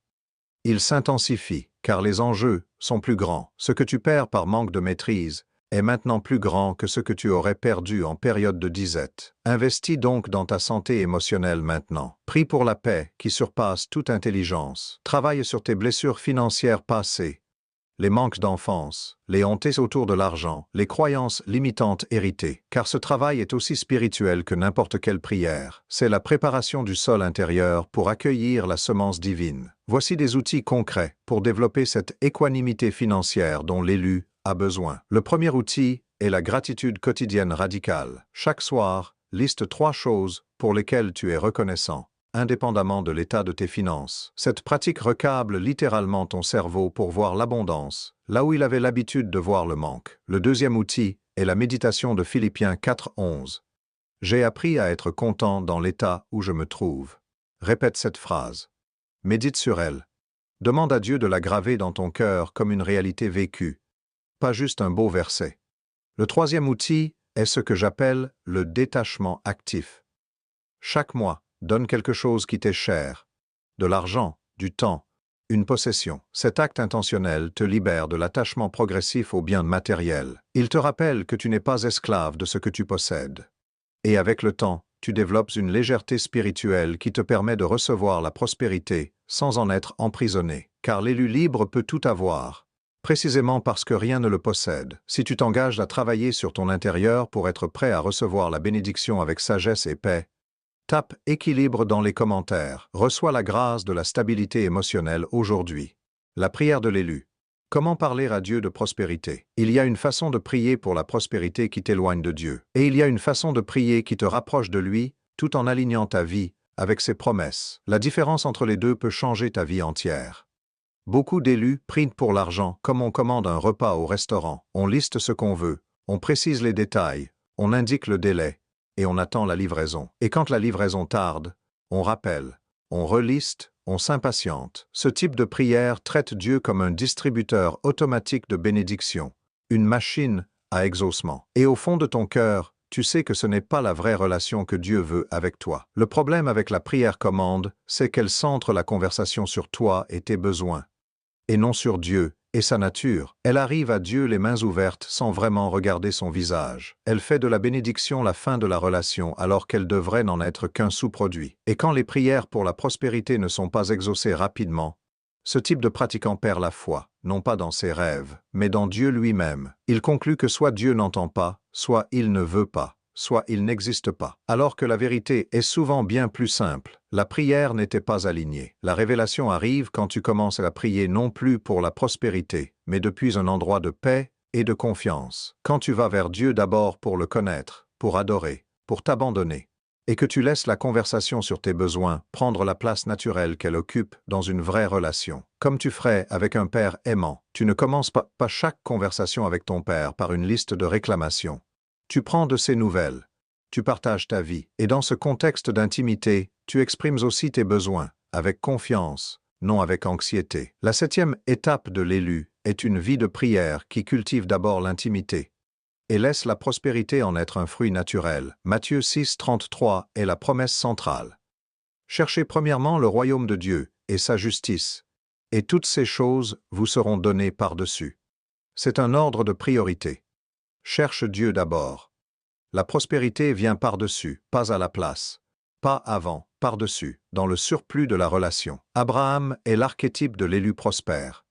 Il s'intensifie, car les enjeux sont plus grands. Ce que tu perds par manque de maîtrise est maintenant plus grand que ce que tu aurais perdu en période de disette. Investis donc dans ta santé émotionnelle maintenant. Prie pour la paix qui surpasse toute intelligence. Travaille sur tes blessures financières passées, les manques d'enfance, les hontes autour de l'argent, les croyances limitantes héritées. Car ce travail est aussi spirituel que n'importe quelle prière. C'est la préparation du sol intérieur pour accueillir la semence divine. Voici des outils concrets pour développer cette équanimité financière dont l'élu a besoin. Le premier outil est la gratitude quotidienne radicale. Chaque soir, liste 3 choses pour lesquelles tu es reconnaissant, indépendamment de l'état de tes finances. Cette pratique recable littéralement ton cerveau pour voir l'abondance, là où il avait l'habitude de voir le manque. Le deuxième outil est la méditation de Philippiens 4:11. J'ai appris à être content dans l'état où je me trouve. Répète cette phrase. Médite sur elle. Demande à Dieu de la graver dans ton cœur comme une réalité vécue, pas juste un beau verset. Le troisième outil est ce que j'appelle le détachement actif. Chaque mois, donne quelque chose qui t'est cher, de l'argent, du temps, une possession. Cet acte intentionnel te libère de l'attachement progressif aux biens matériels. Il te rappelle que tu n'es pas esclave de ce que tu possèdes. Et avec le temps, tu développes une légèreté spirituelle qui te permet de recevoir la prospérité sans en être emprisonné. Car l'élu libre peut tout avoir, précisément parce que rien ne le possède. Si tu t'engages à travailler sur ton intérieur pour être prêt à recevoir la bénédiction avec sagesse et paix, tape « Équilibre » dans les commentaires. Reçois la grâce de la stabilité émotionnelle aujourd'hui. La prière de l'élu. Comment parler à Dieu de prospérité? Il y a une façon de prier pour la prospérité qui t'éloigne de Dieu. Et il y a une façon de prier qui te rapproche de lui, tout en alignant ta vie avec ses promesses. La différence entre les deux peut changer ta vie entière. Beaucoup d'élus prient pour l'argent comme on commande un repas au restaurant. On liste ce qu'on veut, on précise les détails, on indique le délai, et on attend la livraison. Et quand la livraison tarde, on rappelle, on reliste, on s'impatiente. Ce type de prière traite Dieu comme un distributeur automatique de bénédictions, une machine à exaucement. Et au fond de ton cœur, tu sais que ce n'est pas la vraie relation que Dieu veut avec toi. Le problème avec la prière commande, c'est qu'elle centre la conversation sur toi et tes besoins, et non sur Dieu et sa nature. Elle arrive à Dieu les mains ouvertes sans vraiment regarder son visage. Elle fait de la bénédiction la fin de la relation alors qu'elle devrait n'en être qu'un sous-produit. Et quand les prières pour la prospérité ne sont pas exaucées rapidement, ce type de pratiquant perd la foi, non pas dans ses rêves, mais dans Dieu lui-même. Il conclut que soit Dieu n'entend pas, soit il ne veut pas, soit il n'existe pas. Alors que la vérité est souvent bien plus simple. La prière n'était pas alignée. La révélation arrive quand tu commences à prier non plus pour la prospérité, mais depuis un endroit de paix et de confiance. Quand tu vas vers Dieu d'abord pour le connaître, pour adorer, pour t'abandonner, et que tu laisses la conversation sur tes besoins prendre la place naturelle qu'elle occupe dans une vraie relation. Comme tu ferais avec un père aimant, tu ne commences pas chaque conversation avec ton père par une liste de réclamations. Tu prends de ses nouvelles, tu partages ta vie, et dans ce contexte d'intimité, tu exprimes aussi tes besoins, avec confiance, non avec anxiété. La 7e étape de l'élu est une vie de prière qui cultive d'abord l'intimité et laisse la prospérité en être un fruit naturel. Matthieu 6:33 est la promesse centrale. Cherchez premièrement le royaume de Dieu et sa justice, et toutes ces choses vous seront données par-dessus. C'est un ordre de priorité. Cherche Dieu d'abord. La prospérité vient par-dessus, pas à la place. Pas avant, par-dessus, dans le surplus de la relation. Abraham est l'archétype de l'élu prospère.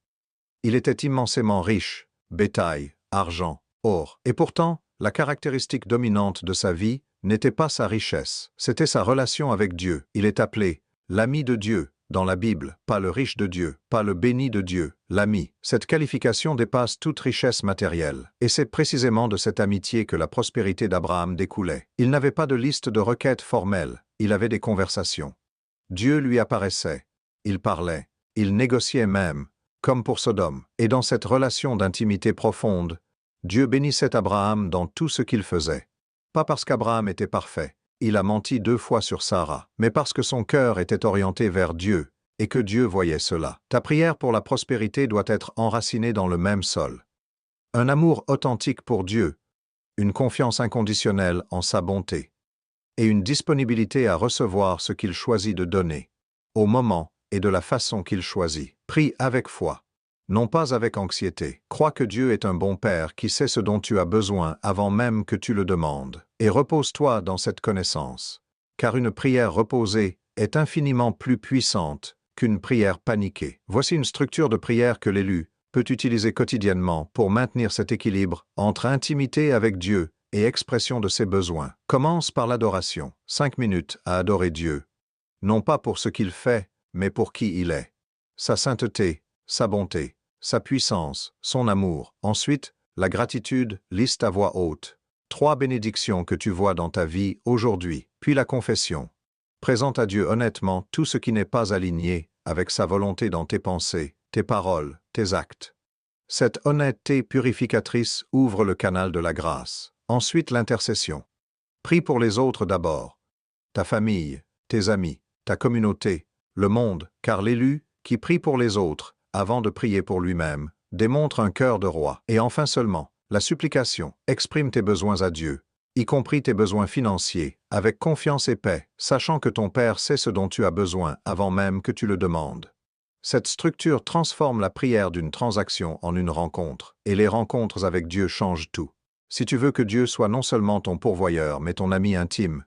Il était immensément riche, bétail, argent, or. Et pourtant, la caractéristique dominante de sa vie n'était pas sa richesse, c'était sa relation avec Dieu. Il est appelé l'ami de Dieu dans la Bible, pas le riche de Dieu, pas le béni de Dieu, l'ami. Cette qualification dépasse toute richesse matérielle. Et c'est précisément de cette amitié que la prospérité d'Abraham découlait. Il n'avait pas de liste de requêtes formelles, il avait des conversations. Dieu lui apparaissait, il parlait, il négociait même, comme pour Sodome. Et dans cette relation d'intimité profonde, Dieu bénissait Abraham dans tout ce qu'il faisait. Pas parce qu'Abraham était parfait, il a menti 2 fois sur Sarah, mais parce que son cœur était orienté vers Dieu, et que Dieu voyait cela. Ta prière pour la prospérité doit être enracinée dans le même sol. Un amour authentique pour Dieu, une confiance inconditionnelle en sa bonté, et une disponibilité à recevoir ce qu'il choisit de donner, au moment et de la façon qu'il choisit. Prie avec foi, non pas avec anxiété. Crois que Dieu est un bon Père qui sait ce dont tu as besoin avant même que tu le demandes. Et repose-toi dans cette connaissance, car une prière reposée est infiniment plus puissante qu'une prière paniquée. Voici une structure de prière que l'élu peut utiliser quotidiennement pour maintenir cet équilibre entre intimité avec Dieu et expression de ses besoins. Commence par l'adoration. 5 minutes à adorer Dieu, non pas pour ce qu'il fait, mais pour qui il est. Sa sainteté, sa bonté, sa puissance, son amour. Ensuite, la gratitude, liste à voix haute. 3 bénédictions que tu vois dans ta vie aujourd'hui. Puis la confession. Présente à Dieu honnêtement tout ce qui n'est pas aligné avec sa volonté dans tes pensées, tes paroles, tes actes. Cette honnêteté purificatrice ouvre le canal de la grâce. Ensuite, l'intercession. Prie pour les autres d'abord. Ta famille, tes amis, ta communauté, le monde, car l'élu, qui prie pour les autres, avant de prier pour lui-même, démontre un cœur de roi. Et enfin seulement, la supplication. Exprime tes besoins à Dieu, y compris tes besoins financiers, avec confiance et paix, sachant que ton Père sait ce dont tu as besoin avant même que tu le demandes. Cette structure transforme la prière d'une transaction en une rencontre, et les rencontres avec Dieu changent tout. Si tu veux que Dieu soit non seulement ton pourvoyeur, mais ton ami intime,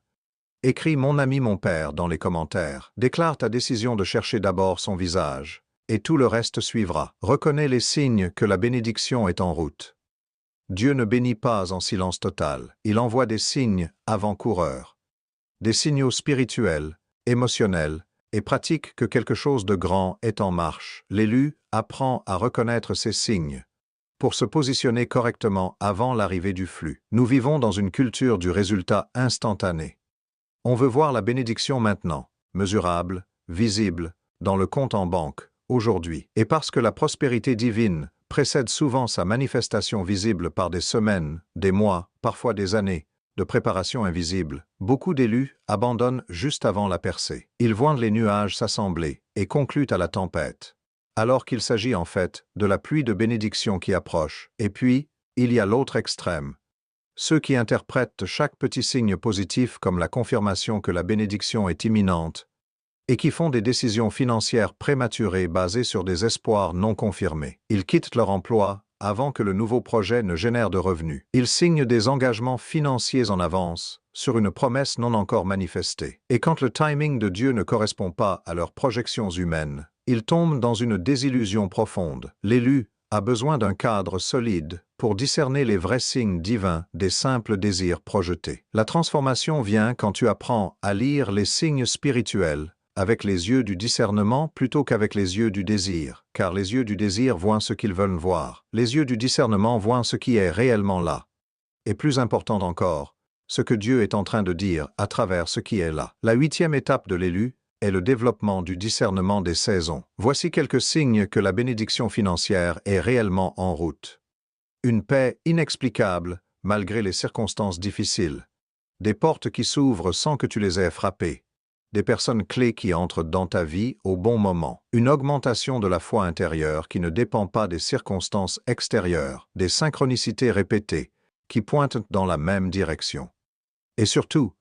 écris « Mon ami, mon Père » dans les commentaires. Déclare ta décision de chercher d'abord son visage, et tout le reste suivra. Reconnais les signes que la bénédiction est en route. Dieu ne bénit pas en silence total, il envoie des signes avant-coureurs, des signaux spirituels, émotionnels et pratiques que quelque chose de grand est en marche. L'élu apprend à reconnaître ces signes pour se positionner correctement avant l'arrivée du flux. Nous vivons dans une culture du résultat instantané. On veut voir la bénédiction maintenant, mesurable, visible, dans le compte en banque, aujourd'hui. Et parce que la prospérité divine précède souvent sa manifestation visible par des semaines, des mois, parfois des années, de préparation invisible, beaucoup d'élus abandonnent juste avant la percée. Ils voient les nuages s'assembler et concluent à la tempête, alors qu'il s'agit en fait de la pluie de bénédiction qui approche. Et puis, il y a l'autre extrême. Ceux qui interprètent chaque petit signe positif comme la confirmation que la bénédiction est imminente et qui font des décisions financières prématurées basées sur des espoirs non confirmés. Ils quittent leur emploi avant que le nouveau projet ne génère de revenus. Ils signent des engagements financiers en avance sur une promesse non encore manifestée. Et quand le timing de Dieu ne correspond pas à leurs projections humaines, ils tombent dans une désillusion profonde. L'élu a besoin d'un cadre solide pour discerner les vrais signes divins des simples désirs projetés. La transformation vient quand tu apprends à lire les signes spirituels avec les yeux du discernement plutôt qu'avec les yeux du désir, car les yeux du désir voient ce qu'ils veulent voir. Les yeux du discernement voient ce qui est réellement là. Et plus important encore, ce que Dieu est en train de dire à travers ce qui est là. La 8e étape de l'élu est le développement du discernement des saisons. Voici quelques signes que la bénédiction financière est réellement en route. Une paix inexplicable malgré les circonstances difficiles. Des portes qui s'ouvrent sans que tu les aies frappées. Des personnes clés qui entrent dans ta vie au bon moment. Une augmentation de la foi intérieure qui ne dépend pas des circonstances extérieures. Des synchronicités répétées qui pointent dans la même direction. Et surtout,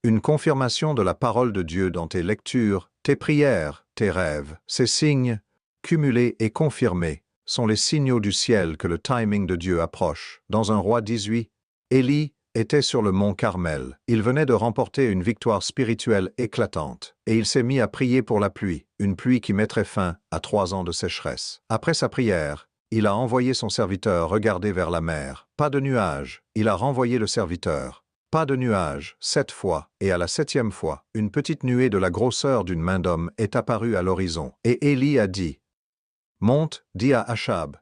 une confirmation de la parole de Dieu dans tes lectures, tes prières, tes rêves. Ces signes, cumulés et confirmés, sont les signaux du ciel que le timing de Dieu approche. Dans 1 Roi 18, Élie était sur le mont Carmel. Il venait de remporter une victoire spirituelle éclatante, et il s'est mis à prier pour la pluie, une pluie qui mettrait fin à 3 ans de sécheresse. Après sa prière, il a envoyé son serviteur regarder vers la mer. Pas de nuage. Il a renvoyé le serviteur. Pas de nuage, 7 fois, et à la 7e fois, une petite nuée de la grosseur d'une main d'homme est apparue à l'horizon. Et Élie a dit, « Monte, dis à Achab,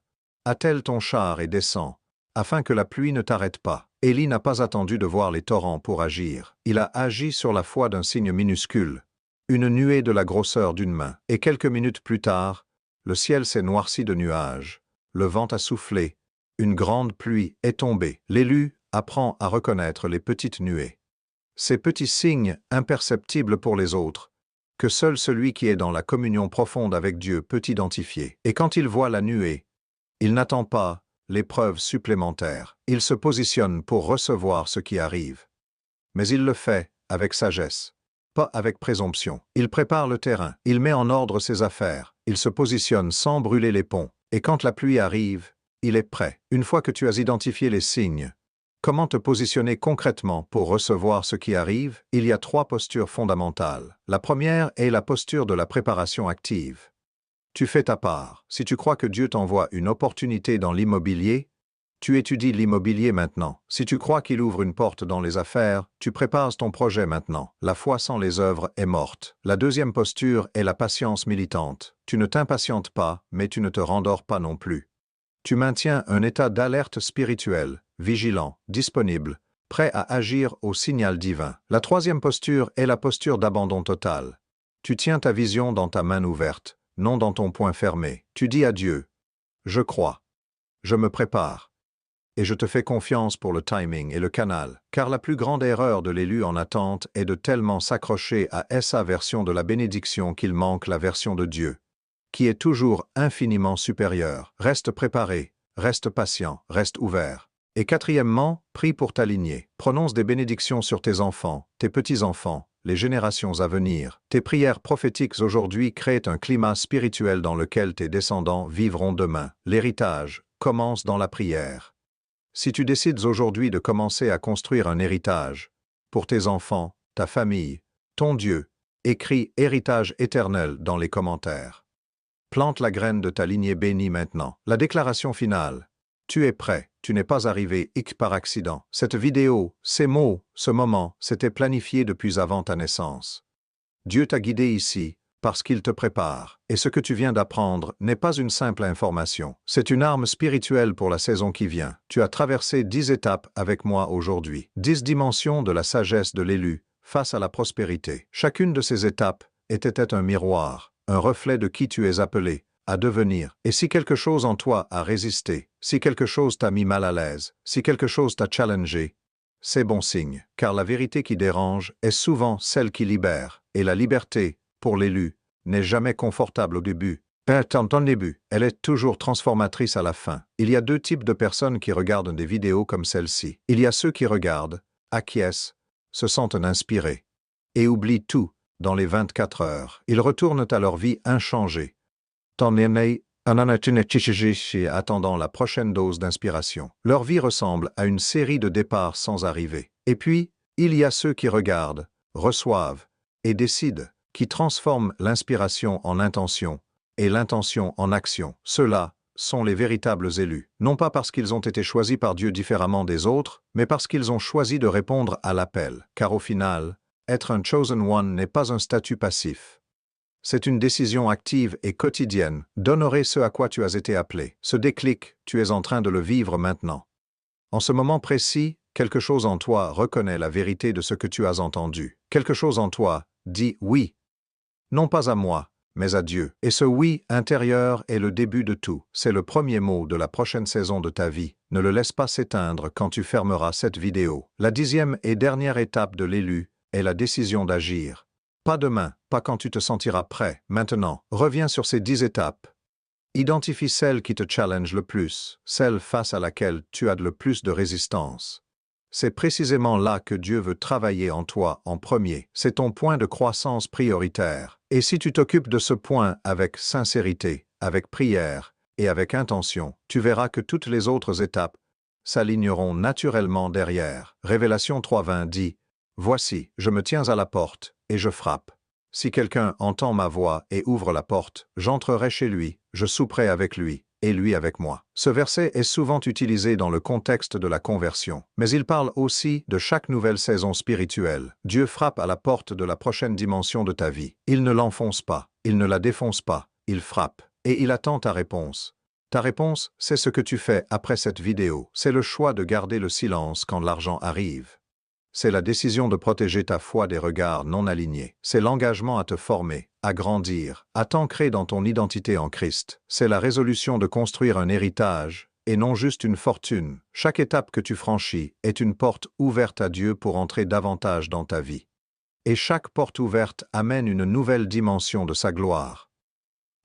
attelle ton char et descends, afin que la pluie ne t'arrête pas. » Élie n'a pas attendu de voir les torrents pour agir. Il a agi sur la foi d'un signe minuscule, une nuée de la grosseur d'une main. Et quelques minutes plus tard, le ciel s'est noirci de nuages, le vent a soufflé, une grande pluie est tombée. L'élu apprend à reconnaître les petites nuées. Ces petits signes imperceptibles pour les autres, que seul celui qui est dans la communion profonde avec Dieu peut identifier. Et quand il voit la nuée, il n'attend pas l'épreuve supplémentaire. Il se positionne pour recevoir ce qui arrive. Mais il le fait avec sagesse, pas avec présomption. Il prépare le terrain, il met en ordre ses affaires, il se positionne sans brûler les ponts. Et quand la pluie arrive, il est prêt. Une fois que tu as identifié les signes, comment te positionner concrètement pour recevoir ce qui arrive? Il y a 3 postures fondamentales. La première est la posture de la préparation active. Tu fais ta part. Si tu crois que Dieu t'envoie une opportunité dans l'immobilier, tu étudies l'immobilier maintenant. Si tu crois qu'il ouvre une porte dans les affaires, tu prépares ton projet maintenant. La foi sans les œuvres est morte. La deuxième posture est la patience militante. Tu ne t'impatientes pas, mais tu ne te rendors pas non plus. Tu maintiens un état d'alerte spirituelle, vigilant, disponible, prêt à agir au signal divin. La troisième posture est la posture d'abandon total. Tu tiens ta vision dans ta main ouverte, non dans ton poing fermé. Tu dis à Dieu, « Je crois, je me prépare, et je te fais confiance pour le timing et le canal. » Car la plus grande erreur de l'élu en attente est de tellement s'accrocher à sa version de la bénédiction qu'il manque la version de Dieu, qui est toujours infiniment supérieure. Reste préparé, reste patient, reste ouvert. Et quatrièmement, prie pour t'aligner. Prononce des bénédictions sur tes enfants, tes petits-enfants, les générations à venir. Tes prières prophétiques aujourd'hui créent un climat spirituel dans lequel tes descendants vivront demain. L'héritage commence dans la prière. Si tu décides aujourd'hui de commencer à construire un héritage, pour tes enfants, ta famille, ton Dieu, écris « héritage éternel » dans les commentaires. Plante la graine de ta lignée bénie maintenant. La déclaration finale. Tu es prêt, tu n'es pas arrivé par accident. Cette vidéo, ces mots, ce moment, s'était planifié depuis avant ta naissance. Dieu t'a guidé ici, parce qu'il te prépare. Et ce que tu viens d'apprendre n'est pas une simple information. C'est une arme spirituelle pour la saison qui vient. Tu as traversé 10 étapes avec moi aujourd'hui. 10 dimensions de la sagesse de l'élu face à la prospérité. Chacune de ces étapes était un miroir, un reflet de qui tu es appelé à devenir. Et si quelque chose en toi a résisté, si quelque chose t'a mis mal à l'aise, si quelque chose t'a challengé, c'est bon signe, car la vérité qui dérange est souvent celle qui libère, et la liberté, pour l'élu, n'est jamais confortable au début. Elle est toujours transformatrice à la fin. Il y a 2 types de personnes qui regardent des vidéos comme celle-ci. Il y a ceux qui regardent, acquiescent, se sentent inspirés, et oublient tout dans les 24 heures. Ils retournent à leur vie inchangée, attendant la prochaine dose d'inspiration. Leur vie ressemble à une série de départs sans arrivée. Et puis, il y a ceux qui regardent, reçoivent et décident, qui transforment l'inspiration en intention et l'intention en action. Ceux-là sont les véritables élus, non pas parce qu'ils ont été choisis par Dieu différemment des autres, mais parce qu'ils ont choisi de répondre à l'appel. Car au final, être un chosen one n'est pas un statut passif. C'est une décision active et quotidienne d'honorer ce à quoi tu as été appelé. Ce déclic, tu es en train de le vivre maintenant. En ce moment précis, quelque chose en toi reconnaît la vérité de ce que tu as entendu. Quelque chose en toi dit oui, non pas à moi, mais à Dieu. Et ce oui intérieur est le début de tout. C'est le premier mot de la prochaine saison de ta vie. Ne le laisse pas s'éteindre quand tu fermeras cette vidéo. La 10e et dernière étape de l'élu est la décision d'agir. Pas demain, pas quand tu te sentiras prêt. Maintenant, reviens sur ces 10 étapes. Identifie celle qui te challenge le plus, celle face à laquelle tu as le plus de résistance. C'est précisément là que Dieu veut travailler en toi en premier. C'est ton point de croissance prioritaire. Et si tu t'occupes de ce point avec sincérité, avec prière et avec intention, tu verras que toutes les autres étapes s'aligneront naturellement derrière. Révélation 3:20 dit « Voici, je me tiens à la porte, et je frappe. Si quelqu'un entend ma voix et ouvre la porte, j'entrerai chez lui, je souperai avec lui, et lui avec moi. Ce verset est souvent utilisé dans le contexte de la conversion, mais il parle aussi de chaque nouvelle saison spirituelle. Dieu frappe à la porte de la prochaine dimension de ta vie. Il ne l'enfonce pas, il ne la défonce pas, il frappe, et il attend ta réponse. Ta réponse, c'est ce que tu fais après cette vidéo. C'est le choix de garder le silence quand l'argent arrive. C'est la décision de protéger ta foi des regards non alignés. C'est l'engagement à te former, à grandir, à t'ancrer dans ton identité en Christ. C'est la résolution de construire un héritage, et non juste une fortune. Chaque étape que tu franchis est une porte ouverte à Dieu pour entrer davantage dans ta vie. Et chaque porte ouverte amène une nouvelle dimension de sa gloire.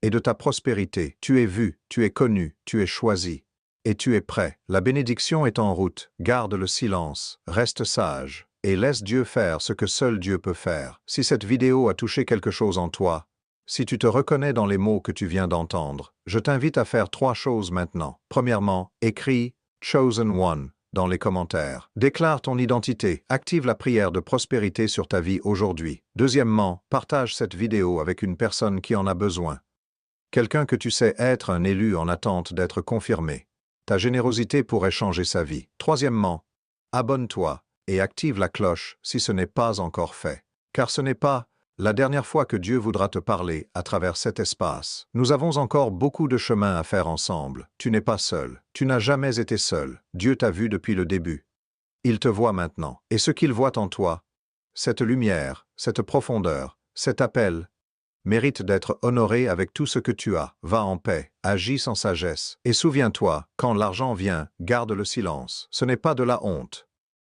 Et de ta prospérité, tu es vu, tu es connu, tu es choisi. Et tu es prêt. La bénédiction est en route. Garde le silence, reste sage, et laisse Dieu faire ce que seul Dieu peut faire. Si cette vidéo a touché quelque chose en toi, si tu te reconnais dans les mots que tu viens d'entendre, je t'invite à faire 3 choses maintenant. Premièrement, écris « Chosen One » dans les commentaires. Déclare ton identité, active la prière de prospérité sur ta vie aujourd'hui. Deuxièmement, partage cette vidéo avec une personne qui en a besoin. Quelqu'un que tu sais être un élu en attente d'être confirmé. Ta générosité pourrait changer sa vie. Troisièmement, abonne-toi et active la cloche si ce n'est pas encore fait. Car ce n'est pas la dernière fois que Dieu voudra te parler à travers cet espace. Nous avons encore beaucoup de chemin à faire ensemble. Tu n'es pas seul. Tu n'as jamais été seul. Dieu t'a vu depuis le début. Il te voit maintenant. Et ce qu'il voit en toi, cette lumière, cette profondeur, cet appel, mérite d'être honoré avec tout ce que tu as. Va en paix, agis sans sagesse. Et souviens-toi, quand l'argent vient, garde le silence. Ce n'est pas de la honte,